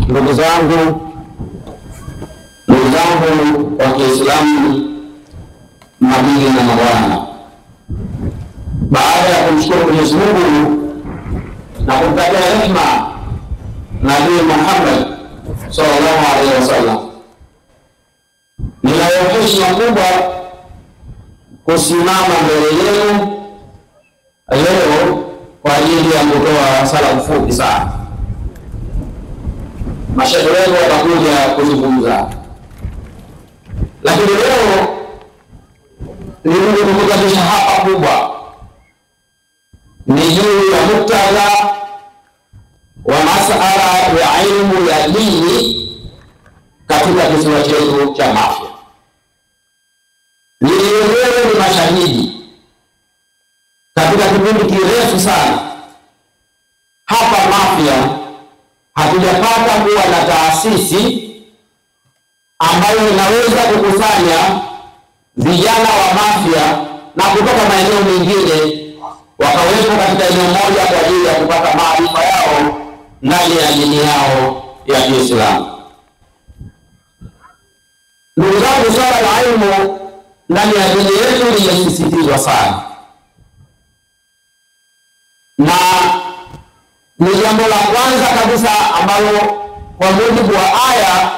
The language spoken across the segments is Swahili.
Ndugu zangu wa Kiislamu, mabibi na mabwana, baada ya kumshukuru Mwenyezi Mungu na kumtakia rehema Nabii Muhammad sallallahu alaihi wasallam, ninayo heshima kubwa kusimama mbele yenu leo kwa ajili ya kutoa sala fupi sana. Mashaikh wetu watakuja kuzungumza, lakini leo nilikuja hapa kubwa ni juu ya muktadha wa masala ya ilmu ya dini katika kisiwa chetu cha Mafia. Nilielewa ni mashahidi katika kipindi kirefu sana hapa Mafia hatujapata kuwa na taasisi ambayo inaweza kukusanya vijana wa Mafia na kutoka maeneo mengine wakawepo katika eneo moja kwa ajili ya kupata maarifa yao ndani ya dini yao ya Kiislamu. Ndugu zangu, swala la ilmu ndani ya dini yetu linasisitizwa sana, na ni jambo la kwanza kabisa ambalo kwa mujibu wa aya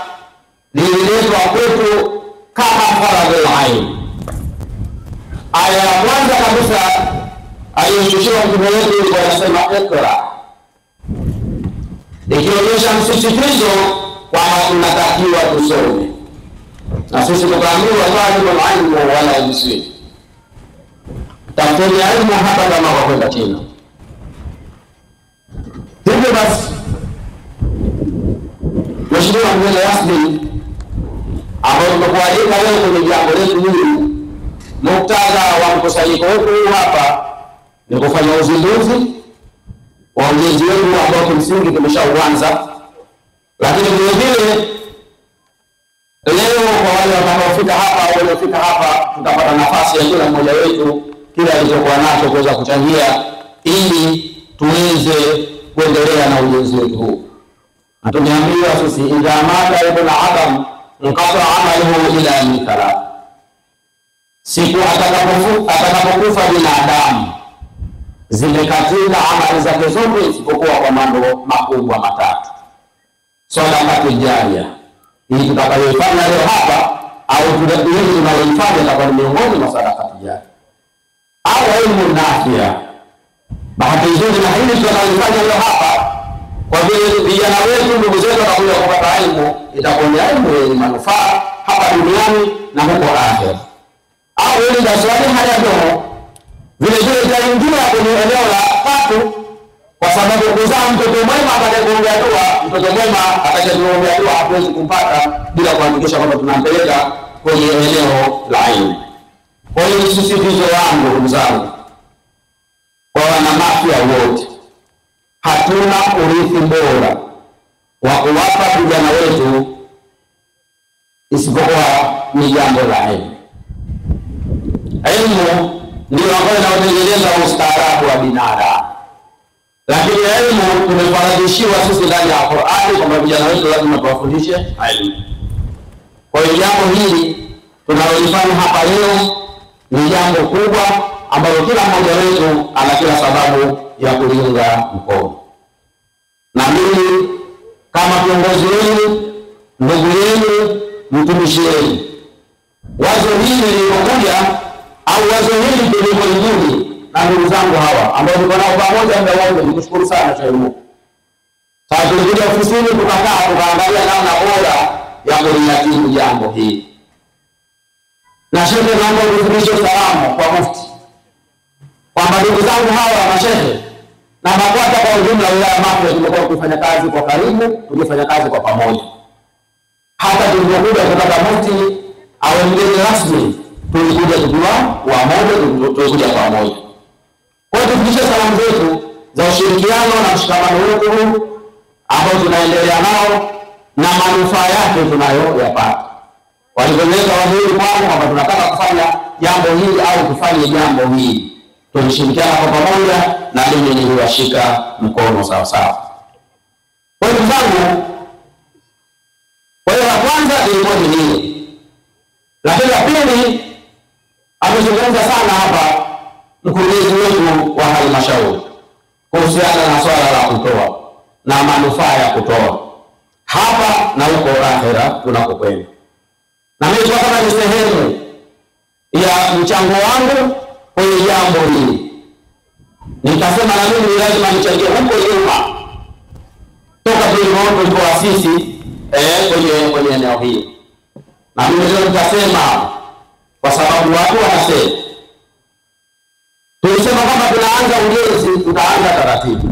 lililetwa kwetu kama faradhul ain. Aya ya kwanza kabisa aliyoshushiwa mtume wetu ilikuwa inasema ikra, ikionyesha msisitizo kwamba tunatakiwa tusome, na sisi tukaambiwa talibul ilmu wala yusif, tafuteni ilmu hata kama kwa kwenda China. Hivyo basi, Mheshimiwa mgeni rasmi ambao tumekualika leo kwenye jambo letu hili, muktadha wa mkusanyiko wetu hapa ni kufanya uzinduzi wa ujenzi wetu ambao kimsingi tumeshauanza, lakini vile vile leo kwa wale watakaofika hapa, waliofika hapa, tutapata nafasi ya kila mmoja wetu kila alichokuwa nacho kuweza kuchangia ili tuweze kuendelea na ujenzi wetu huu. Na tumeambiwa sisi idha mata ibn Adam inqata amaluhu ila mikala, siku atakapokufa binadamu zimekatika amali zake zote isipokuwa kwa mambo makubwa matatu. Sadaqatul jariya, hii tutakayoifanya leo hapa au tunayoifanya itakuwa ni miongoni mwa sadaqatul jariya, au ilmu nafia. Bahati nzuri na hili tunalifanya leo hapa, kwa vile vijana wetu, ndugu zetu watakuja kupata elimu, itakuwa ni elimu yenye manufaa hapa duniani na huko akhera. Au ili daswali haya ndio vile vile itaingia kwenye eneo la tatu, kwa sababu kuzaa mtoto mwema atakayekuombea dua, mtoto mwema atakayekuombea dua hatuwezi kumpata bila kuhakikisha kwamba tunampeleka kwenye eneo la elimu. Kwa hiyo msisitizo wangu ndugu zangu kwa wana Mafia wote, hatuna urithi bora wa kuwapa vijana wetu isipokuwa ni jambo la elimu. Elimu ndio ambayo inatengeneza ustaarabu wa binadamu, lakini elimu tumefaradishiwa sisi ndani ya Qur'ani kwamba vijana wetu lazima tuwafundishe elimu. Kwa hiyo jambo hili tunalolifanya hapa leo ni jambo kubwa ambalo kila mmoja wetu ana kila sababu ya kuliunga mkono. Na mimi kama kiongozi wenu, ndugu yenu, mtumishi wenu, wazo hili lilipokuja au wazo hili lilipoibuni na ndugu zangu hawa ambao tuko nao pamoja muda wote, nikushukuru sana cha Mungu. Sasa tulikuja ofisini tukakaa tukaangalia namna bora ya kuliratibu jambo hili. Na shehe, naomba unifikishe salamu kwa mufti kwamba ndugu zangu hawa mashehe na makwata kwa ujumla wilaya Mafia tumekuwa tukifanya kazi kwa karibu, tukifanya kazi kwa pamoja. Hata tulipokuja kupata mufti au mgeni rasmi tulikuja tukiwa wamoja, tulikuja pamoja. Kwa hiyo tufikishe salamu zetu za ushirikiano na mshikamano wetu huu ambao tunaendelea nao na manufaa yake tunayoyapata. Walipeleka waziri kwangu kwamba tunataka kufanya jambo hili au kufanya jambo hili, tulishirikiana kwa pamoja na mimi niliwashika mkono sawa sawa. Kwa hiyo zangu halmashauri kuhusiana na swala la kutoa na manufaa ya kutoa hapa na huko akhera tunakokwenda. Na mimi kama ni sehemu ya mchango wangu kwenye jambo hili, nikasema na mimi lazima nichangie huko nyuma toka tulipoasisi kwenye eneo hili. Na mimi leo nitasema kwa sababu watu wanasema, tulisema kama tunaanza ujenzi, tutaanza taratibu.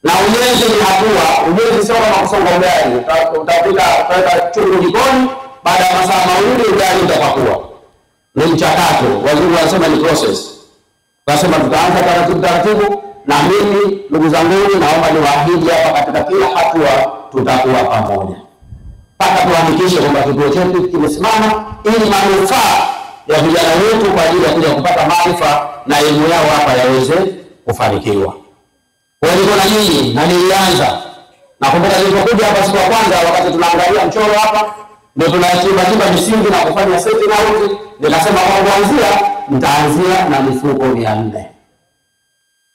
Na ujenzi ni hatua, ujenzi sio kama kusonga ugali, utaweka chungu jikoni, baada ya masaa mawili ugali utapakua. Ni mchakato, wazungu wanasema ni process. Tunasema tutaanza taratibu, na mimi ndugu zangu naomba niwaahidi hapa katika kila hatua tutakuwa pamoja. Mpaka tuhakikishe kwamba kituo chetu kimesimama ili manufaa ya vijana wetu kwa ajili ya kuja kupata maarifa na elimu yao hapa yaweze kufanikiwa. Kwa hiyo na nyinyi na nilianza. Nakumbuka nilipokuja hapa siku ya kwanza wakati tunaangalia mchoro hapa, ndio tunachimba misingi na kufanya setting out, nikasema kwa kuanzia nitaanzia na mifuko 400.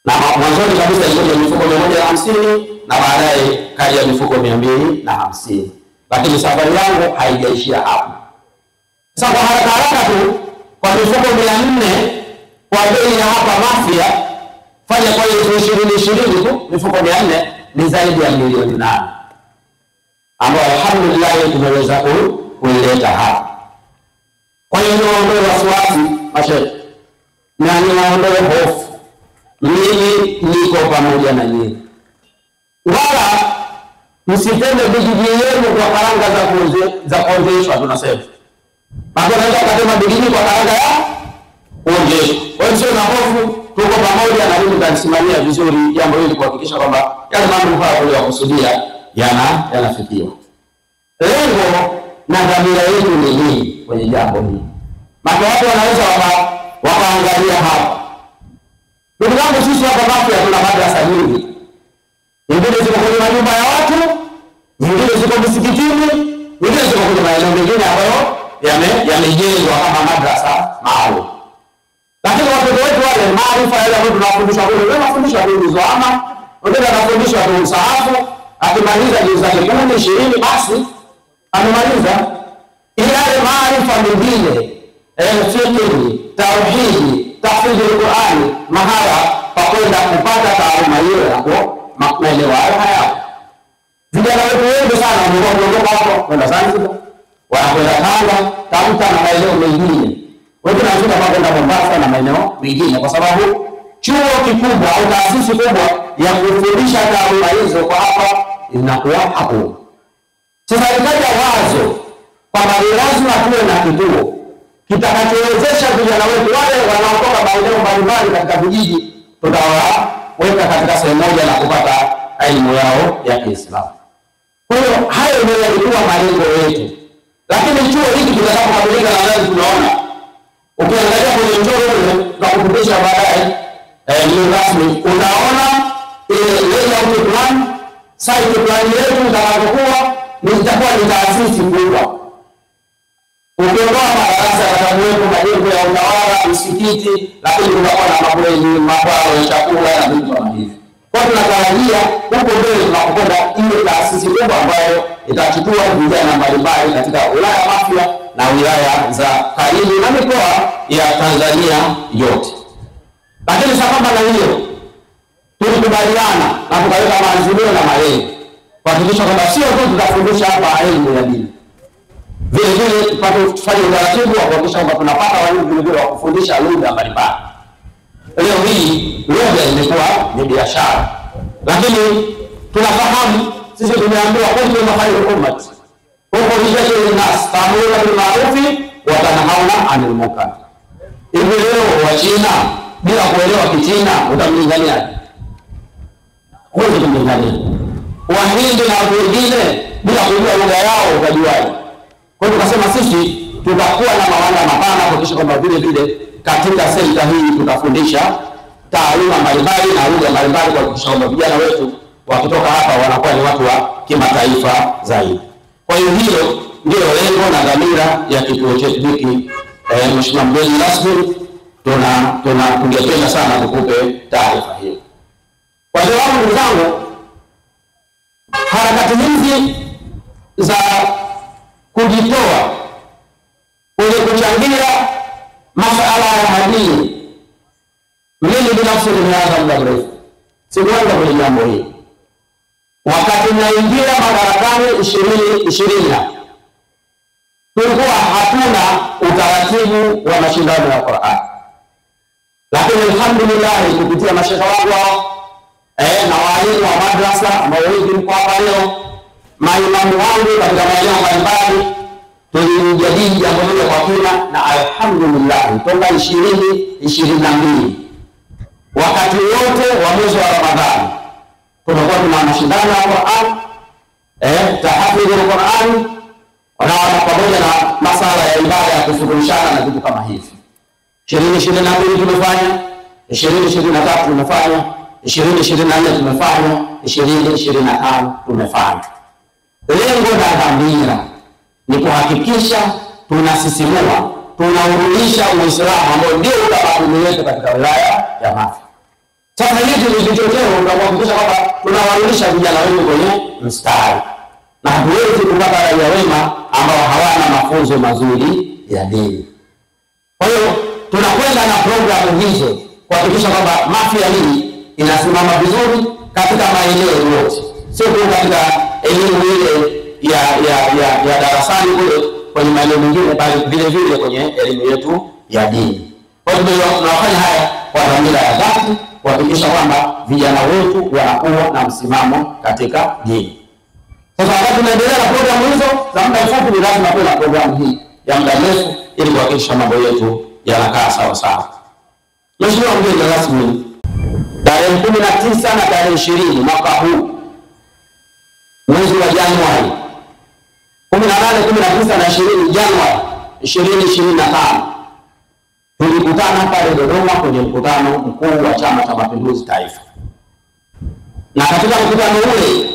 Na mwanzoni kabisa ilikuwa mifuko 150 na baadaye kaja mifuko 250. Lakini safari yangu haijaishia hapo. Sasa kwa haraka tu kwa mifuko 400 kwa bei ya hapa Mafia, fanya kwa hiyo 20 tu mifuko 400 ni zaidi ya milioni 8. Ambayo alhamdulillah tumeweza kuileta hapa. Kwa hiyo niondoe wasiwasi mashehe. Na niondoe hofu. Mimi niko pamoja na nyinyi. Wala msitende bidii yenu kwa karanga za kuonjeshwa tunasema. Bado naweza kusema bidii kwa karanga ya kuonjeshwa. Kwa hiyo sio na hofu, tuko pamoja na mimi nitasimamia vizuri jambo hili kuhakikisha kwamba yale manufaa tuliyokusudia yanafikiwa. Lengo na dhamira yetu ni nini kwenye jambo hili? Maana watu wanaweza wakaangalia hapa. Ndugu zangu, sisi hapa Mafia tuna madrasa nyingi. Nyingine ziko kwenye majumba ya watu, nyingine ziko misikitini, nyingine ziko kwenye maeneo mengine ambayo yamejengwa kama madrasa maalum. Lakini watoto wetu wale maarifa yale ambayo tunawafundisha kule, wanafundishwa tu ama wengine wanafundishwa tu msahafu, akimaliza juzu zake 10 20 basi amemaliza. Ile maarifa mengine fiqh, tauhid, tafsiri ya Qur'ani, mahala pa kwenda kupata taaluma hiyo hapo maelewa haya. Vijana wetu wengi sana wanaondoka hapo kwenda Zanzibar, wanakwenda Tanga, Tamta na maeneo mengine. Wengine wanatoka kwenda Mombasa na maeneo mengine kwa sababu chuo kikubwa au taasisi kubwa ya kufundisha taaluma hizo kwa hapa inakuwa hapo. Sasa ikaja wazo kwamba ni lazima tuwe na kituo kitakachowezesha vijana wetu wale wanaotoka maeneo mbalimbali katika vijiji, tutawaweka katika sehemu moja na kupata elimu yao ya Kiislamu. Kwa hiyo hayo ndio yalikuwa malengo yetu. Lakini chuo hiki kitakapokamilika na leo tunaona ukiangalia kwenye mchoro ule tutakufundisha baadaye ni rasmi, unaona ile layout plan, site plan yetu itakapokuwa itakuwa ni taasisi kubwa. Ukiondoa madarasa yatakuwepo majengo ya utawala, msikiti, lakini kutakuwa na mabweni, mabwalo ya chakula na vitu kama hivyo. Kwa tunatarajia huko mbele tunapokwenda ile taasisi kubwa ambayo itachukua vijana mbalimbali katika wilaya Mafia na wilaya za karibu na mikoa ya Tanzania yote. Lakini sambamba na hiyo tulikubaliana na tukaweka maazimio na malengo kuhakikisha kwamba sio tu tutafundisha hapa elimu ya dini, vile vile tufanye utaratibu wa kuhakikisha kwamba tunapata walimu vile vile wa kufundisha lugha mbalimbali. Leo hii lugha imekuwa ni biashara, lakini tunafahamu sisi tumeambiwa kuntum khairul ummati ukhrijat lin-nas ta'muruna bil ma'ruf wa tanhauna 'anil munkar. Hivi leo wa China bila kuelewa Kichina utamlinganiaje? Huwezi kumlingania. Wahindi na watu wengine bila kujua lugha yao utajuaje? Kwa hiyo tukasema sisi tutakuwa na mawanda mapana kuhakikisha kwamba vile vile katika sekta hii tutafundisha taaluma mbalimbali na lugha mbalimbali kuhakikisha kwamba vijana wetu wakitoka hapa wanakuwa ni watu wa kimataifa zaidi. Kwa hiyo hilo ndio lengo na dhamira ya kituo chetu hiki. Mheshimiwa mgeni rasmi, tungependa sana tukupe taarifa hiyo. Kwa sababu ndugu zangu, harakati hizi za kujitoa kwenye kuchangia masuala ya dini, mimi binafsi nimeanza muda mrefu. Sikuanza kwenye jambo hili wakati naingia madarakani 2020, tulikuwa hatuna utaratibu wa mashindano ya Qur'an, lakini alhamdulillah kupitia mashekhe wangu na walimu wa madrasa ambao wengi mko hapa leo, maimamu wangu katika maeneo mbalimbali, tulijadili jambo hilo kwa kina, na alhamdulillah toka 2022 wakati wote wa mwezi wa Ramadhani tunakuwa tuna mashindano ya Qur'an, tahafidhi al-Qur'an na pamoja na masala ya ibada ya kufukurishana na vitu kama hivi. 2022 tumefanya, 2023 tumefanya, 2024 tumefanya, 2025 tumefanya. Lengo la dhamira ni kuhakikisha tunasisimua, tunaurudisha Uislamu ambao ndio utamaduni wetu katika wilaya ya Mafia. Sasa hivi ni vichocheo vya kuhakikisha kwamba tunawarudisha vijana wetu kwenye mstari, na hatuwezi kupata raia wema ambao hawana mafunzo mazuri ya dini. Kwa hiyo tunakwenda na programu hizo kuhakikisha kwamba Mafia hii inasimama vizuri katika maeneo yote, sio tu katika elimu ile ya darasani kule kwenye maeneo mengine, bali vile vile kwenye elimu yetu ya dini. Kwa hiyo tunafanya haya kwa dhamira ya dhati kuhakikisha kwamba vijana wetu wanakuwa na msimamo katika dini. Sasa wakati tunaendelea na programu hizo za muda mfupi, ni lazima tuwe na programu hii ya muda mrefu ili kuhakikisha mambo yetu yanakaa sawa sawa. Mheshimiwa mgeni rasmi, tarehe 19 na tarehe 20 mwaka huu mwezi wa Januari, 18, 19 na 20 Januari 2025 tulikutana pale Dodoma kwenye mkutano mkuu wa Chama cha Mapinduzi Taifa. Na katika mkutano ule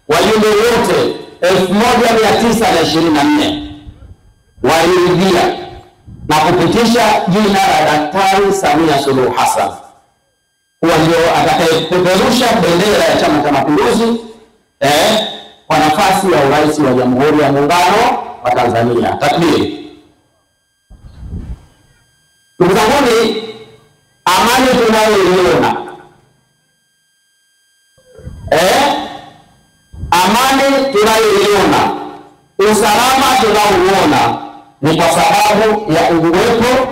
wajumbe wote 1924 waliridhia na kupitisha jina la Daktari Samia Suluhu Hassan kuwa ndio atakayepeperusha bendera ya Chama cha Mapinduzi kwa nafasi ya urais wa Jamhuri ya Muungano wa Tanzania. Takbiri. Ndugu zangu, amani tunayoiona, amani tunayoiona, usalama tunaouona ni kwa sababu ya uwepo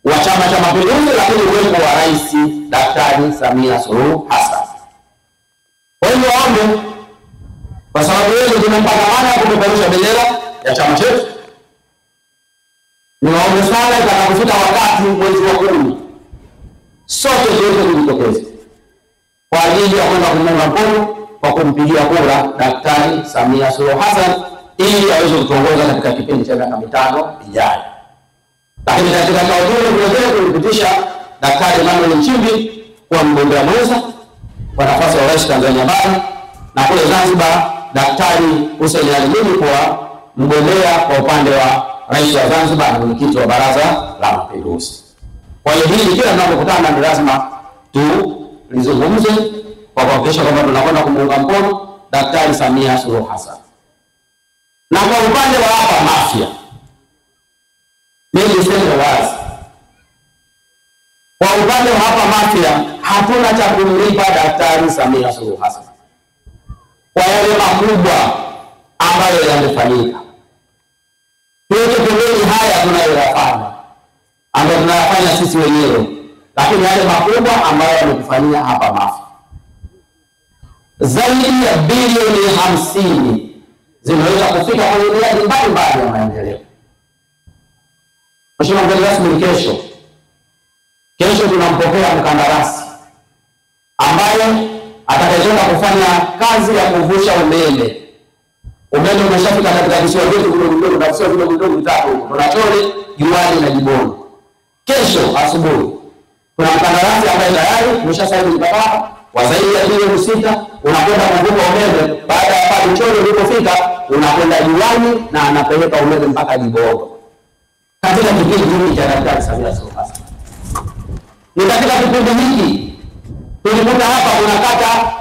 wa Chama cha Mapinduzi, lakini uwepo wa Rais Daktari Samia Suluhu Hassan. Kwa hiyo waombe, kwa sababu yeye tumempata maana ya kupeperusha bendera ya chama chetu, niwaombe sana itakapofika wakati mwezi wa 10 sote tuweze kujitokeza kwa ajili ya kwenda kumuunga mkono kwa kumpigia kura Daktari Samia Suluhu Hassan ili aweze kutuongoza katika kipindi cha miaka 5 ijayo. Lakini katika kauli vile kulipitisha Daktari Emmanuel Nchimbi kwa mgombea mwenza kwa nafasi ya Rais Tanzania Bara, na kule Zanzibar Daktari Hussein Ali Mwinyi kwa mgombea kwa upande wa Rais wa Zanzibar na mwenyekiti wa Baraza la Mapinduzi. Kwa hiyo hili kila tunapokutana ni lazima tulizungumze kwa kuhakikisha kwamba tunakwenda kumuunga mkono Daktari Samia Suluhu Hassan. Na kwa upande wa hapa Mafia, mimi niseme wazi, kwa upande wa hapa Mafia hatuna cha kumlipa Daktari Samia Suluhu Hassan kwa yale makubwa ambayo yamefanyika. Tuweke pembeni haya tunayoyafanya ambayo tunayafanya sisi wenyewe, lakini yale makubwa ambayo yametufanyia hapa Mafia, zaidi ya bilioni 50 zimeweza kufika kwenye miradi mbalimbali ya maendeleo. Mheshimiwa mgeni rasmi, kesho tunampokea mkandarasi ambaye atakayekwenda kufanya kazi ya kuvusha umeme. Umeme umeshafika katika visiwa vyetu vidogo na visiwa vidogo vitatu huko, Tunachole, Juani na Jibondo. Kesho asubuhi kuna mkandarasi ambaye tayari umeshasaini mkataba wa zaidi ya bilioni 6, unakwenda kuvuka umeme baada ya pale Chole ulipofika, unakwenda Juani na anapeleka umeme mpaka Jibondo katika kipindi hiki cha Daktari Samia Suluhu Hassan. Ni katika kipindi hiki tulikuta hapa kuna kata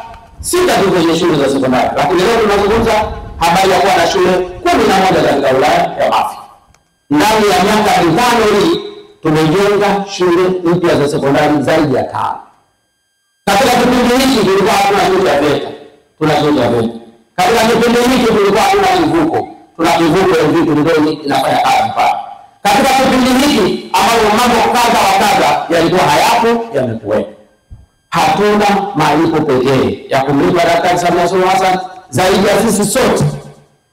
6 tu kwenye shule za sekondari, lakini leo tunazungumza habari ya kuwa na shule 11 katika wilaya ya Mafia. Ndani ya miaka 5 hii tumejenga shule mpya za sekondari zaidi ya 5. Katika kipindi hiki tulikuwa hatuna shule ya VETA, tuna shule ya VETA. Katika kipindi hiki tulikuwa hatuna kivuko, tuna kivuko ya vitu ndio inafanya kazi pale. Katika kipindi hiki ambapo mambo kadha wa kadha yalikuwa hayapo yamekuwepo. Hatuna malipo pekee ya kumlipa Daktari Samia Suluhu Hassan, zaidi ya sisi sote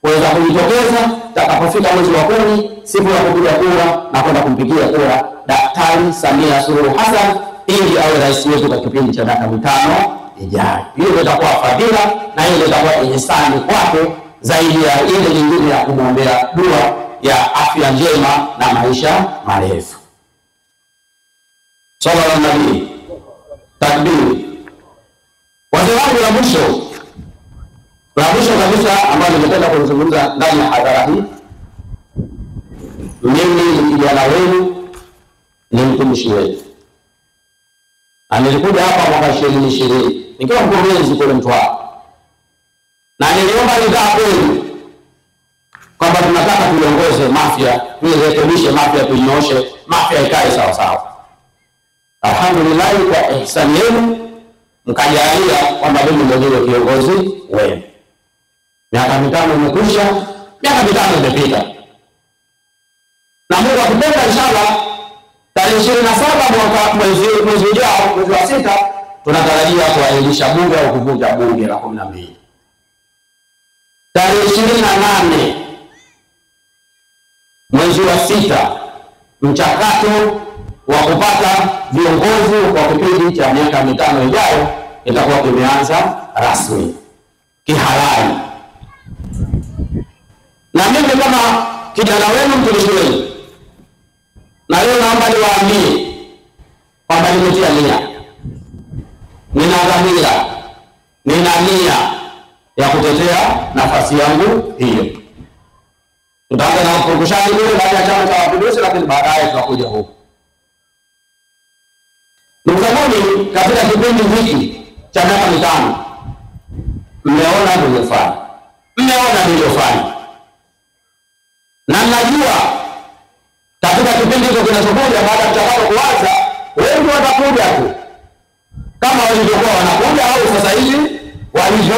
kuweza kujitokeza takapofika mwezi wa 10 siku ya kupiga kura na kwenda kumpigia kura Daktari Samia Suluhu Hassan ili awe rais wetu kwa kipindi cha miaka 5 ijayo. Hiyo itakuwa fadhila na hiyo itakuwa ihsani kwake zaidi ya ile nyingine ya kumwombea dua ya afya njema na maisha marefu. Swala la nabii. Takbiri. Wazee wangu la mwisho kabisa ambayo nimependa kuzungumza ndani ya hadhara hii, mimi ni kijana wenu, ni mtumishi wetu. Nilikuja hapa mwaka 2020 nikiwa mkurugenzi kule Mtwara, na niliomba ridhaa kwenu kwamba tunataka tuiongoze Mafia, tuirekebishe Mafia, tuinyoshe Mafia ikae sawa sawa. Alhamdulillah kwa ihsani yenu mkajalia kwamba mimi ndio kiongozi wenu. Miaka 5 imekwisha, miaka 5 imepita. Na Mungu akipenda inshallah tarehe 27 mwezi ujao, mwezi wa 6, tunatarajia kuahirisha bunge au kuvunja bunge la 12. Tarehe 28 mwezi wa 6 mchakato wa kupata viongozi kwa kipindi cha miaka 5 ijayo itakuwa kimeanza rasmi kihalali. Na mimi kama kijana wenu, mtumishi wenu, na leo naomba niwaambie kwamba nimetia nia, nina dhamira, nina nia ya kutetea nafasi yangu hiyo. Tutaanza na upungushani ule baada ya Chama cha Mapinduzi, lakini baadaye tutakuja huko. Ndugu zangu, katika kipindi hiki cha miaka 5 mmeona niliyofanya, na najua katika kipindi hicho kinachokuja baada ya mchakato kuanza, wengi watakuja tu kama walivyokuwa wanakuja au sasa hivi walivyo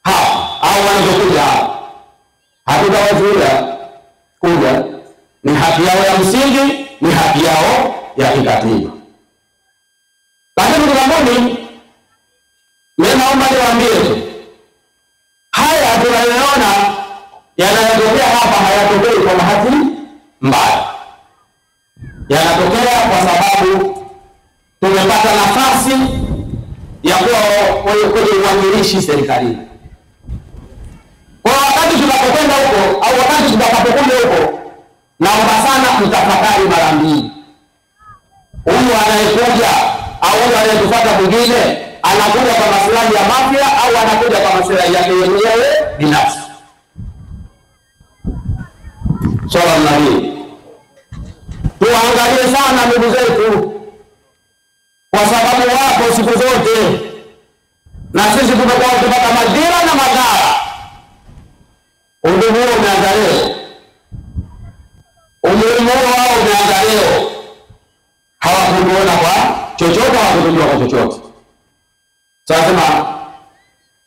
hapa au wanavyokuja hapa. Hatutawazuia kuja, ni haki yao ya msingi, ni haki yao ya kikatiba. Lakini ndugu zangu, mimi naomba niwaambie tu, haya tunayoona yanayotokea hapa hayatokei kwa bahati mbaya. Yanatokea kwa sababu tumepata nafasi ya kuwa kwenye uwakilishi serikalini. Kwa wakati tunapokwenda huko au wakati tutakapokuja huko, naomba sana mtafakari mara mbili. Huyu anayekuja au huyu anayetufuata mwingine anakuja kwa maslahi ya Mafia au anakuja kwa maslahi yake mwenyewe binafsi? Swala la hili tuangalie sana ndugu zetu, kwa sababu wapo siku zote na sisi tumekuwa tukipata madhira na madhara. Undugu huo umeanza leo, umuhimu wao umeanza leo. Hawakutuona kwa chochote, hawakutujua kwa chochote. Sasa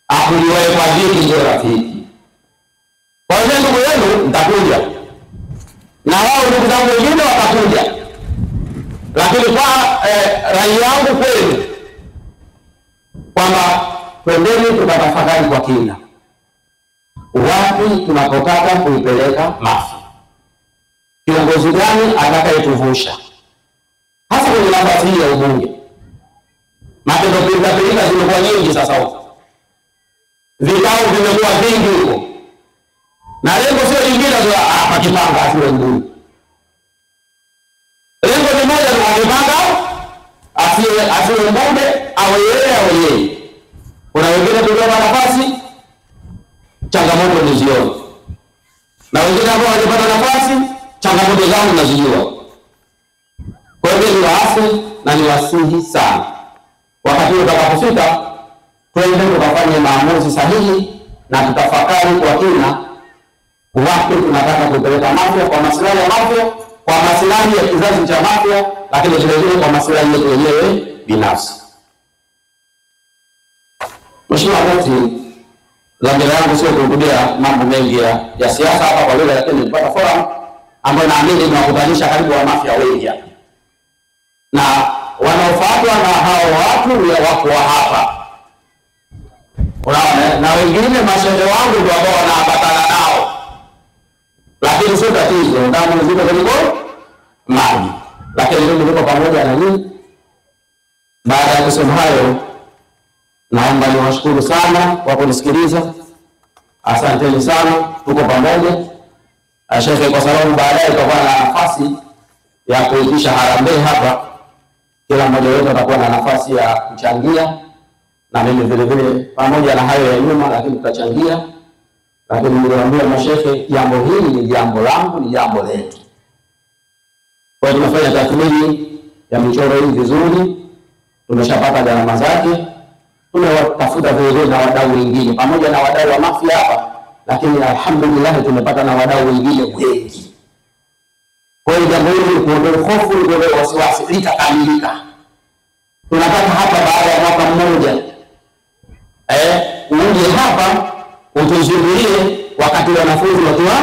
akuliwae kwa dhiki ndio rafiki. Kwa hiyo ndugu yenu mtakuja, na wao ndugu zangu wengine watakuja, lakini kwa rai yangu kwenu kwamba twendeni tukatafakari kwa kina wapi tunapotaka kuipeleka Mafia. Kiongozi gani atakayetuvusha hasa kwenye nafasi hii ya ubunge? Matendo pilika zimekuwa nyingi sasa huko, vikao vimekuwa vingi huko, na lengo sio lingine tu hapa Kipanga asiwe mbunge. Lengo ni moja, ni Kipanga asiwe mbunge, awe yeye. Kuna wengine tuliona nafasi, changamoto niziona, na wengine ambao walipata nafasi, changamoto zao nazijua. Kwa hiyo ni waasi na niwasihi sana, wakati utakapofika twende tukafanye maamuzi sahihi na tutafakari kwa kina wapi tunataka kupeleka Mafia, kwa maslahi ya Mafia, kwa maslahi ya kizazi cha Mafia, lakini vile vile kwa maslahi yetu wenyewe binafsi. Mheshimiwa Mufti, dhamira yangu sio kuhudhuria mambo mengi ya siasa hapa kwa leo, lakini nilipata forum ambayo naamini inawakutanisha karibu wa Mafia wengi hapa, na wanaofuatwa na hao watu ya wako hapa, unaona, na wengine mashehe wangu ndio ambao wanaambatana nao, lakini sio tatizo, ndani mzito kuliko maji, lakini ndio tuko pamoja na nyinyi. Baada ya kusema hayo, naomba niwashukuru sana kwa kunisikiliza. Asanteni sana, tuko pamoja. Sheikh, kwa sababu baadaye tutakuwa na nafasi ya kuitisha harambee hapa, kila mmoja wetu atakuwa na nafasi ya kuchangia, na mimi vile vile pamoja na hayo ya nyuma, lakini tutachangia. Lakini niliwaambia mashehe, jambo hili ni jambo langu, ni jambo letu. Kwa hiyo tunafanya tathmini ya michoro hii vizuri, tumeshapata gharama zake, tumewatafuta vile na wadau wengine pamoja na wadau wa Mafia hapa, lakini alhamdulillah tumepata na wadau wengine wengi. Kwa hiyo jambo hili kuondoa hofu, kuondoa wasiwasi, litakamilika. Tunataka hapa baada ya mwaka mmoja uje hapa utuzungulie wakati wanafunzi wakiwa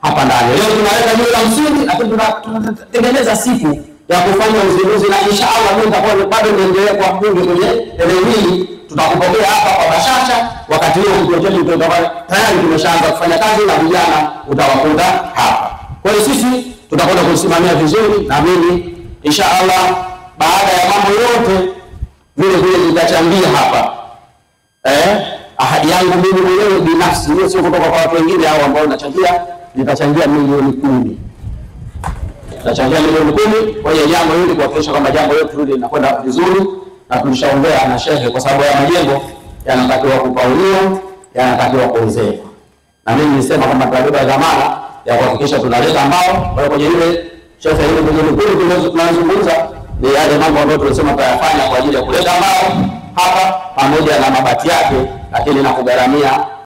hapa ndani. Leo tunaweka jiwe la msingi, lakini tunatengeneza siku ya kufanya uzinduzi, na inshallah mimi nitakuwa bado niendelee kwa bunge kwenye eneo hili. Tutakupokea hapa kwa bashasha. Wakati huo mtoto wetu tayari tumeshaanza kufanya kazi na vijana utawakuta hapa. Kwa hiyo sisi tutakwenda kusimamia vizuri, na mimi inshallah baada ya mambo yote vile vile nitachangia hapa. Ahadi yangu mimi mwenyewe binafsi, hiyo sio kutoka kwa watu wengine au ambao nachangia, nitachangia milioni 10. Nitachangia milioni 10 kwa hiyo jambo hili, kuhakikisha kwamba jambo letu hili linakwenda vizuri, na tulishaongea na shehe kwa sababu ya majengo yanatakiwa kupauliwa, yanatakiwa kuongezeka. Na mimi nilisema kwamba tutabeba dhamana ya kuhakikisha tunaleta mbao. Kwa hiyo kwenye ile shehe ile milioni 10 tunazungumza ni yale mambo ambayo tulisema tutayafanya kwa ajili ya kuleta mbao hapa pamoja na mabati yake, lakini na kugharamia